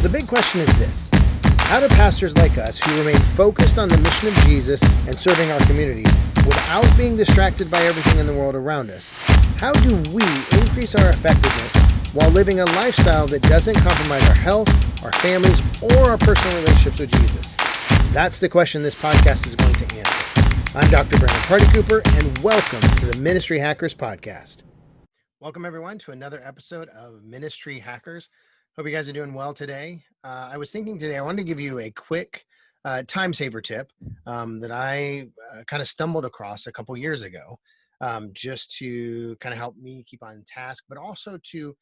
the big question is this: how do pastors like us who remain focused on the mission of Jesus and serving our communities without being distracted by everything in the world around us, how do we increase our effectiveness while living a lifestyle that doesn't compromise our health, our families, or our personal relationships with Jesus? That's the question this podcast is going to answer. I'm Dr. Brandon Party Cooper, and welcome to the Ministry Hackers Podcast. Welcome, everyone, to another episode of Ministry Hackers. Hope you guys are doing well today. I was thinking today I wanted to give you a quick time saver tip that I kind of stumbled across a couple years ago, just to kind of help me keep on task, but also to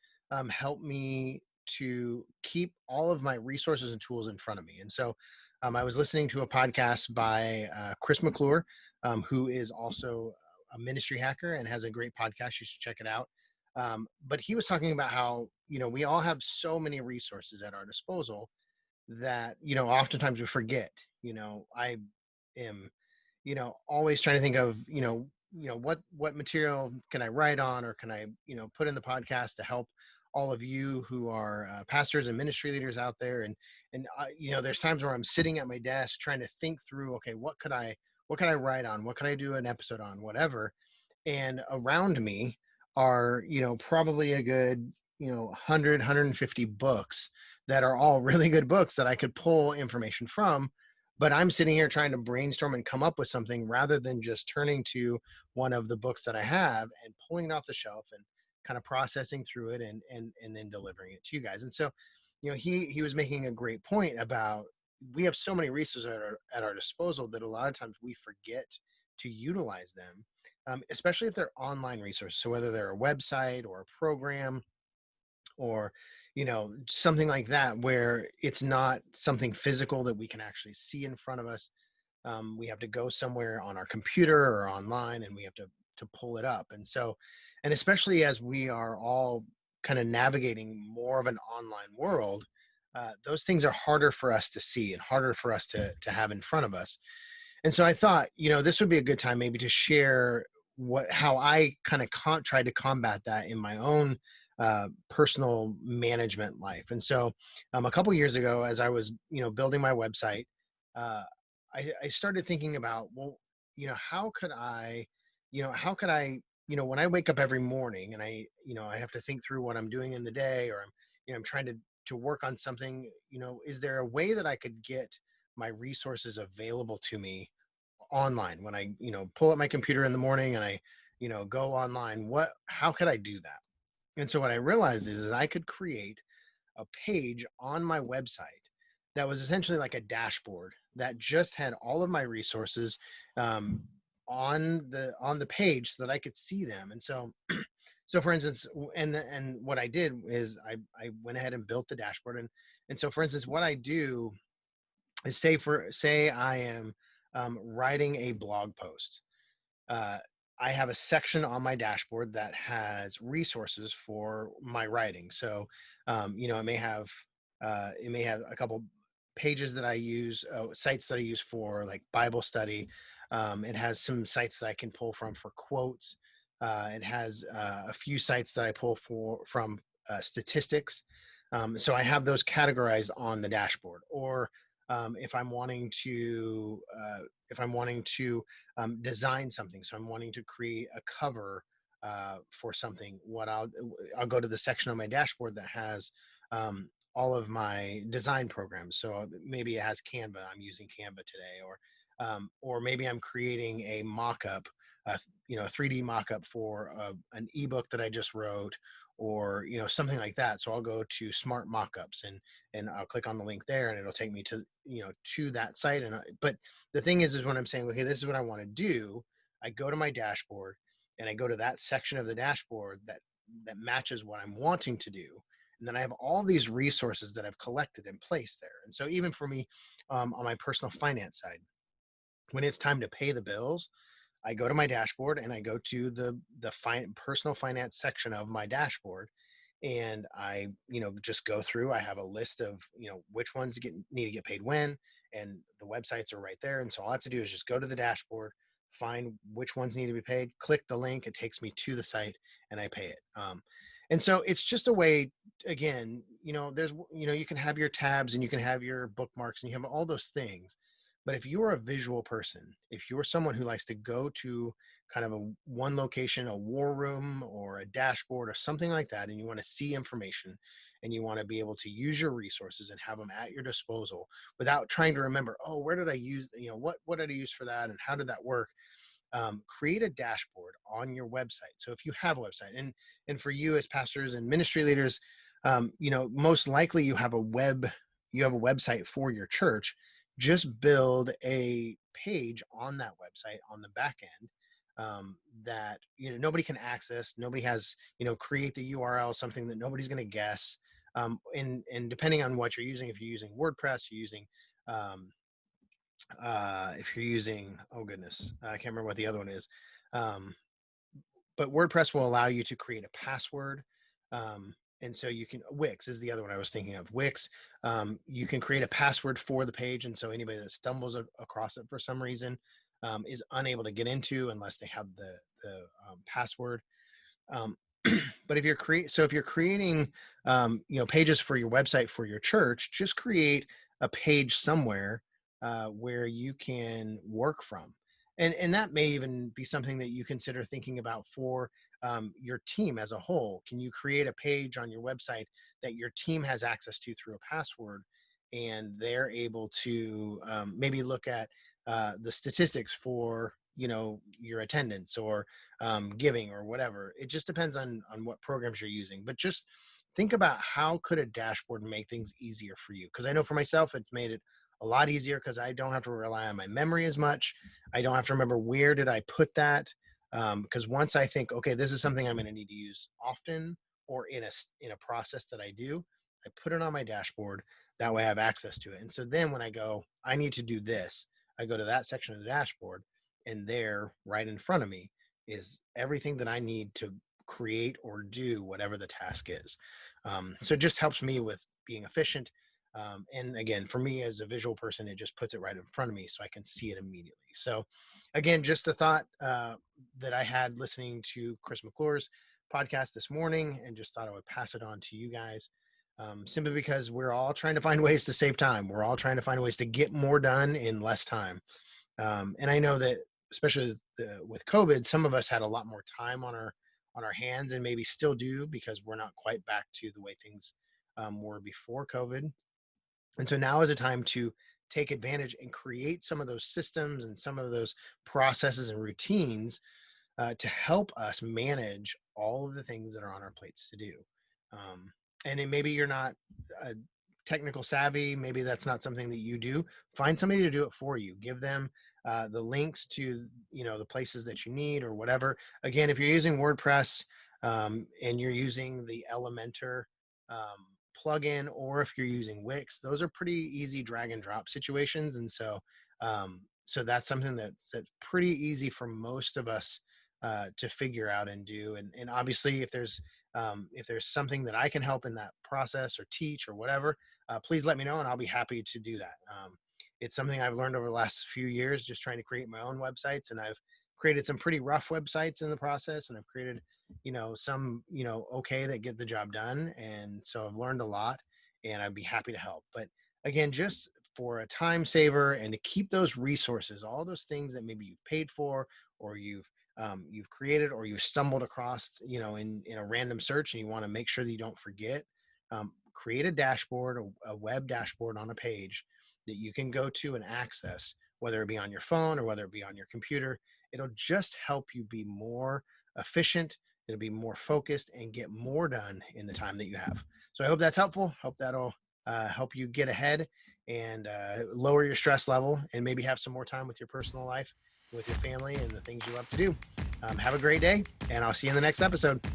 help me to keep all of my resources and tools in front of me. And so I was listening to a podcast by Chris McClure, who is also a ministry hacker and has a great podcast. You should check it out. But he was talking about how, we all have so many resources at our disposal that, oftentimes we forget. I am, always trying to think of, what material can I write on, or can I, put in the podcast to help all of you who are pastors and ministry leaders out there. And there's times where I'm sitting at my desk trying to think through, okay, what could I write on? What could I do an episode on? Whatever. And around me are, probably a good, 150 books that are all really good books that I could pull information from. But I'm sitting here trying to brainstorm and come up with something rather than just turning to one of the books that I have and pulling it off the shelf and kind of processing through it and then delivering it to you guys. And so, he was making a great point about, we have so many resources at our disposal that a lot of times we forget to utilize them. Especially if they're online resources. So whether they're a website or a program or, something like that, where it's not something physical that we can actually see in front of us. We have to go somewhere on our computer or online, and we have to pull it up. And so, and especially as we are all kind of navigating more of an online world, those things are harder for us to see and harder for us to have in front of us. And so I thought, this would be a good time maybe to share how I kind of tried to combat that in my own personal management life. And so a couple years ago, as I was, building my website, uh, I started thinking about, well, how could I, when I wake up every morning and I have to think through what I'm doing in the day, or I'm trying to work on something, is there a way that I could get my resources available to me online when I, pull up my computer in the morning and I, go online? How could I do that? And so what I realized is that I could create a page on my website that was essentially like a dashboard that just had all of my resources on the page so that I could see them. And so, so for instance, and what I did is I went ahead and built the dashboard. And so for instance, what I do is say I am writing a blog post. Uh, I have a section on my dashboard that has resources for my writing. So, it may have a couple pages that I use, sites that I use for like Bible study. It has some sites that I can pull from for quotes. It has a few sites that I pull from statistics. So I have those categorized on the dashboard. Or if I'm wanting to design something, so I'm wanting to create a cover for something, I'll go to the section on my dashboard that has all of my design programs. So maybe it has Canva. I'm using Canva today, or maybe I'm creating a mock-up, a 3D mock-up for an ebook that I just wrote, or something like that. So I'll go to Smart Mockups and I'll click on the link there, and it'll take me to to that site. But the thing is when I'm saying, okay, this is what I want to do, I go to my dashboard and I go to that section of the dashboard that matches what I'm wanting to do. And then I have all these resources that I've collected and placed there. And so even for me, on my personal finance side, when it's time to pay the bills, I go to my dashboard and I go to the personal finance section of my dashboard, and I just go through. I have a list of which ones need to get paid when, and the websites are right there. And so all I have to do is just go to the dashboard, find which ones need to be paid, click the link, it takes me to the site, and I pay it. And so it's just a way, again, there's, you can have your tabs and you can have your bookmarks and you have all those things. But if you're a visual person, if you're someone who likes to go to kind of a one location, a war room or a dashboard or something like that, and you want to see information and you want to be able to use your resources and have them at your disposal without trying to remember, oh, where did I use, what did I use for that? And how did that work? Create a dashboard on your website. So if you have a website, and for you as pastors and ministry leaders, most likely you have a website for your church. Just build a page on that website on the back end, that nobody can access. Nobody has, create the URL, something that nobody's going to guess. And depending on what you're using, if you're using WordPress, you're using um, if you're using, oh goodness, I can't remember what the other one is. But WordPress will allow you to create a password. And so you can, Wix is the other one I was thinking of. Wix, you can create a password for the page. And so anybody that stumbles across it for some reason is unable to get into unless they have the password. But if you're creating, pages for your website for your church, just create a page somewhere where you can work from. And that may even be something that you consider thinking about for your team as a whole. Can you create a page on your website that your team has access to through a password, and they're able to maybe look at the statistics for your attendance or giving or whatever. It just depends on what programs you're using. But just think about how could a dashboard make things easier for you? Because I know for myself, it's made it a lot easier because I don't have to rely on my memory as much. I don't have to remember where did I put that. Because once I think, okay, this is something I'm going to need to use often or in a process that I do, I put it on my dashboard. That way I have access to it. And so then when I go, I need to do this, I go to that section of the dashboard, and there right in front of me is everything that I need to create or do whatever the task is. So it just helps me with being efficient. And again, for me as a visual person, it just puts it right in front of me so I can see it immediately. So again, just a thought that I had listening to Chris McClure's podcast this morning, and just thought I would pass it on to you guys. Simply because we're all trying to find ways to save time. We're all trying to find ways to get more done in less time. And I know that especially with COVID, some of us had a lot more time on our hands, and maybe still do, because we're not quite back to the way things were before COVID. And so now is a time to take advantage and create some of those systems and some of those processes and routines to help us manage all of the things that are on our plates to do. And maybe you're not technical savvy. Maybe that's not something that you do. Find somebody to do it for you. Give them the links to the places that you need or whatever. Again, if you're using WordPress and you're using the Elementor plugin, or if you're using Wix, those are pretty easy drag and drop situations. And so so that's something that's pretty easy for most of us to figure out and do. And obviously if there's something that I can help in that process or teach or whatever, please let me know and I'll be happy to do that. It's something I've learned over the last few years, just trying to create my own websites, and I've created some pretty rough websites in the process, and I've created, some, okay, that get the job done. And so I've learned a lot, and I'd be happy to help. But again, just for a time saver and to keep those resources, all those things that maybe you've paid for, or you've created, or you've stumbled across, in a random search, and you want to make sure that you don't forget, create a dashboard, a web dashboard on a page that you can go to and access, whether it be on your phone or whether it be on your computer. It'll just help you be more efficient. It'll be more focused and get more done in the time that you have. So I hope that's helpful. Hope that'll help you get ahead and lower your stress level, and maybe have some more time with your personal life, with your family, and the things you love to do. Have a great day, and I'll see you in the next episode.